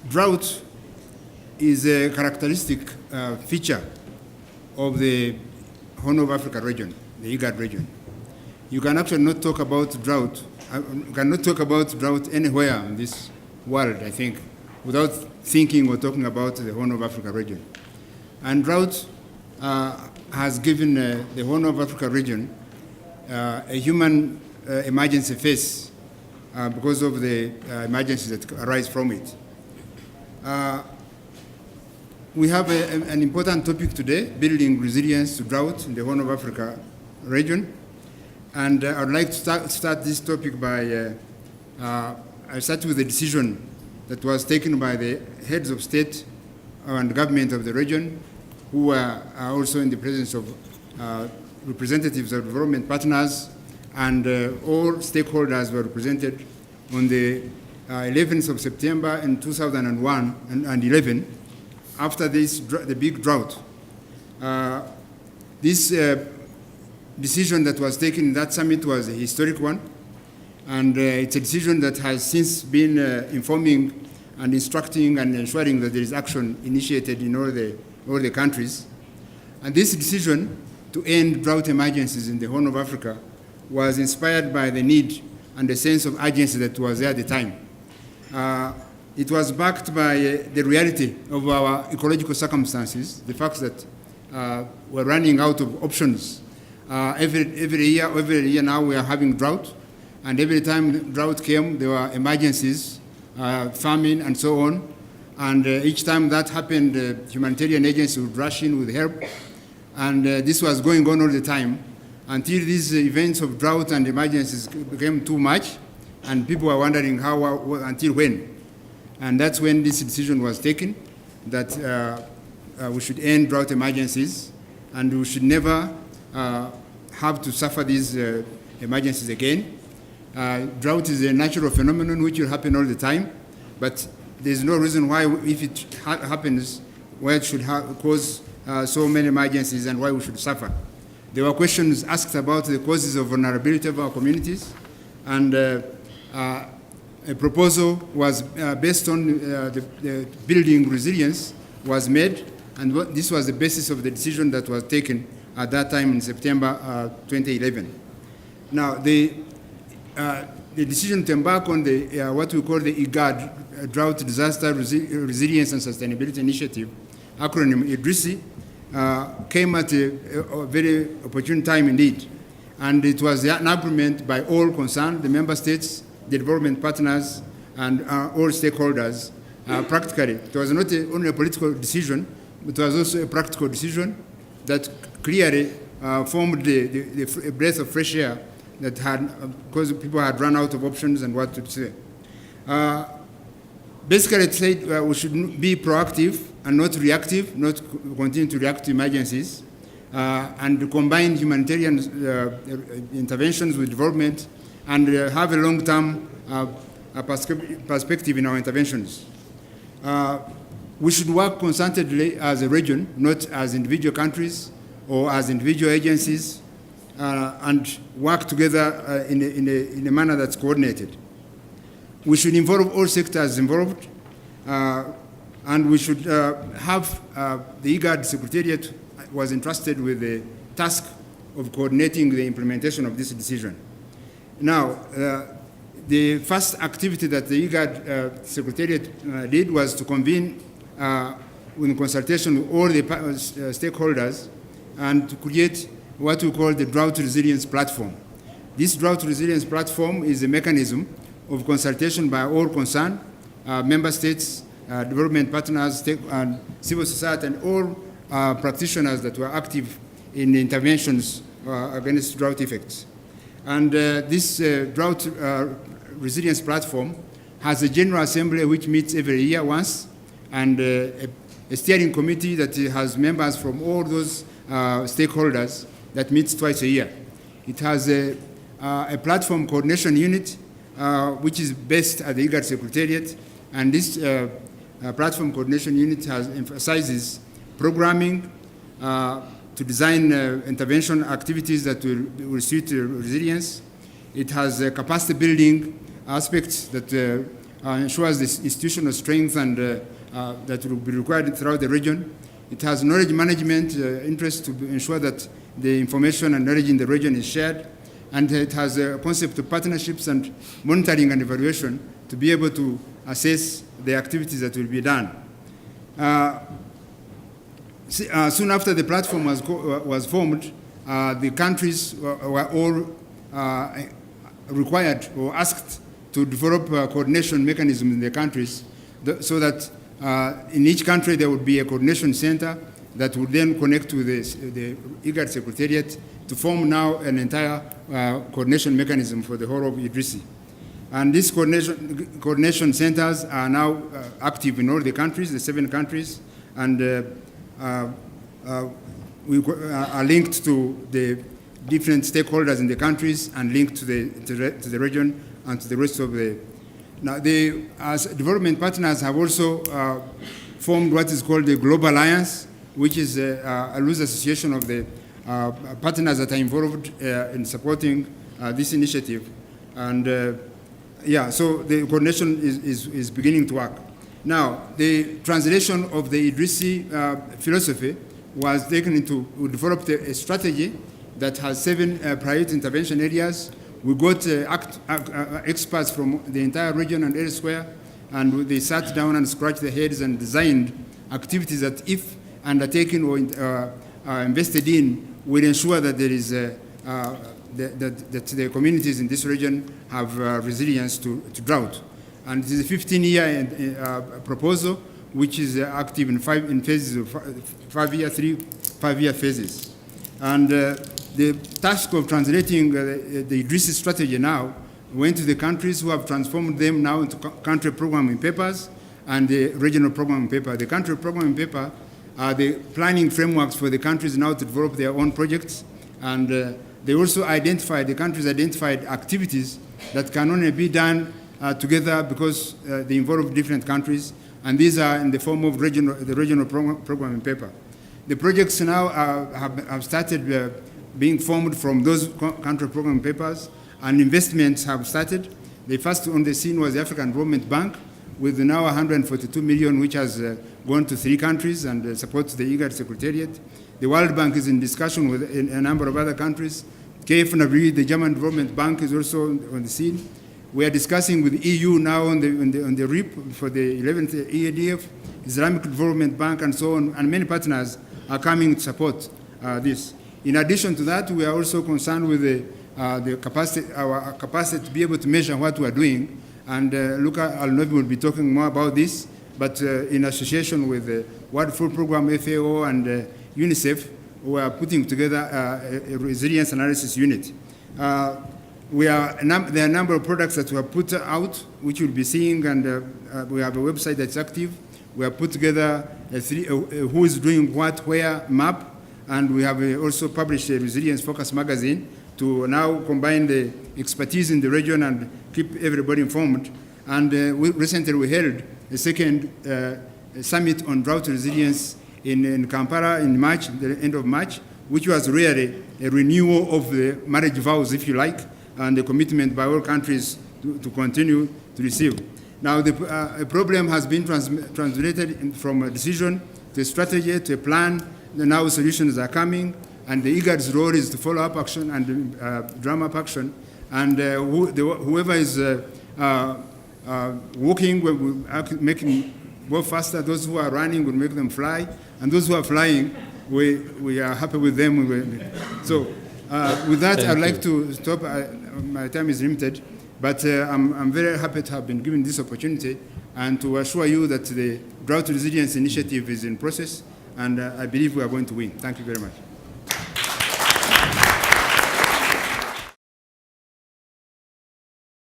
Drought is a characteristic feature of the Horn of Africa region, the IGAD region. You can actually not talk about drought, cannot talk about drought anywhere in this world, I think, without thinking or talking about the Horn of Africa region. And drought has given the Horn of Africa region a human emergency phase because of the emergencies that arise from it. We have an important topic today, building resilience to drought in the Horn of Africa region. And I would like to start this topic by, I start with the decision that was taken by the heads of state and government of the region, who are also in the presence of representatives of development partners, and all stakeholders were represented on the 11th of September in 2001 and 11, after this, the big drought. This decision that was taken in that summit was a historic one, and it's a decision that has since been informing and instructing and ensuring that there is action initiated in all the countries. And this decision to end drought emergencies in the Horn of Africa was inspired by the need and the sense of urgency that was there at the time. It was backed by the reality of our ecological circumstances, the fact that we're running out of options. Every year now we are having drought, and every time drought came, there were emergencies, famine, and so on. And each time that happened, the humanitarian agency would rush in with help. And this was going on all the time until these events of drought and emergencies became too much, and people were wondering until when. And that's when this decision was taken, that we should end drought emergencies, and we should never have to suffer these emergencies again. Drought is a natural phenomenon which will happen all the time, but there's no reason why, if it happens, why it should cause so many emergencies and why we should suffer. There were questions asked about the causes of vulnerability of our communities, and a proposal was based on the building resilience was made, and this was the basis of the decision that was taken at that time in September 2011. Now, the decision to embark on the what we call the IGAD, Drought Disaster Resilience and Sustainability Initiative, acronym IDRISI, came at a very opportune time indeed. And it was an agreement by all concerned, the member states, the development partners, and all stakeholders. Practically, it was not only a political decision, but it was also a practical decision that clearly formed the breath of fresh air that had, because people had run out of options and what to say. Basically, it said we should be proactive and not reactive, not continue to react to emergencies, and combine humanitarian interventions with development, and have a long-term perspective in our interventions. We should work concertedly as a region, not as individual countries or as individual agencies, and work together in a manner that's coordinated. We should involve all sectors involved, and we should have the IGAD Secretariat was entrusted with the task of coordinating the implementation of this decision. Now, the first activity that the IGAD Secretariat did was to convene in consultation with all the stakeholders and to create what we call the Drought Resilience Platform. This Drought Resilience Platform is a mechanism of consultation by all concerned, member states, development partners, and civil society, and all practitioners that were active in the interventions against drought effects. And this Drought Resilience Platform has a General Assembly which meets every year once, and a steering committee that has members from all those stakeholders that meets twice a year. It has a platform coordination unit which is based at the IGAD Secretariat, and this platform coordination unit emphasizes programming to design intervention activities that will suit resilience. It has capacity building aspects that ensures this institutional strength and that will be required throughout the region. It has knowledge management interest to ensure that the information and knowledge in the region is shared. And it has a concept of partnerships and monitoring and evaluation to be able to assess the activities that will be done. Soon after the platform was formed, the countries were all required or asked to develop a coordination mechanism in the countries so that in each country there would be a coordination center that would then connect to the IGAD Secretariat to form now an entire coordination mechanism for the whole of IDRISI. And these coordination centers are now active in all the countries, the 7 countries, and we are linked to the different stakeholders in the countries and linked to the region and to the rest of the. Now, as development partners have also formed what is called the Global Alliance, which is a loose association of the partners that are involved in supporting this initiative. And so the coordination is beginning to work. Now, the translation of the IDRISI philosophy was taken into, we developed a strategy that has 7 priority intervention areas. We got experts from the entire region and elsewhere, and they sat down and scratched their heads and designed activities that, if undertaken or invested in, will ensure that there is that the communities in this region have resilience to drought. And it is a 15-year proposal, which is active in 5 phases of 5-year phases. And the task of translating the IDRISI strategy now went to the countries who have transformed them now into country programming papers and the regional programming paper. The country programming paper are the planning frameworks for the countries now to develop their own projects. And they also the countries identified activities that can only be done together because they involve different countries. And these are in the form of the regional programming paper. The projects now have started being formed from those country programming papers, and investments have started. The first on the scene was the African Development Bank, with now 142 million, which has gone to 3 countries and supports the IGAD Secretariat. The World Bank is in discussion with a number of other countries. KfW, the German Development Bank, is also on the scene. We are discussing with the EU now on the RIP for the 11th EADF, Islamic Development Bank, and so on, and many partners are coming to support this. In addition to that, we are also concerned with our capacity to be able to measure what we are doing. And Luca Alnovi will be talking more about this, but in association with the World Food Programme, FAO, and UNICEF, we are putting together a resilience analysis unit. There are a number of products that we have put out, which you'll be seeing, and we have a website that's active. We have put together a who is doing what, where map, and we have also published a resilience focus magazine to now combine the expertise in the region and keep everybody informed. And recently we held a second summit on drought resilience in Kampala in March, the end of March, which was really a renewal of the marriage vows, if you like, and the commitment by all countries to continue to receive. Now, the problem has been translated from a decision to a strategy to a plan. Now solutions are coming, and the IGAD's role is to follow up action and drum up action. And whoever is walking will making go faster. Those who are running will make them fly, and those who are flying, we are happy with them. So with that, I'd like to stop. My time is limited, but I'm very happy to have been given this opportunity and to assure you that the Drought Resilience Initiative is in process, and I believe we are going to win. Thank you very much.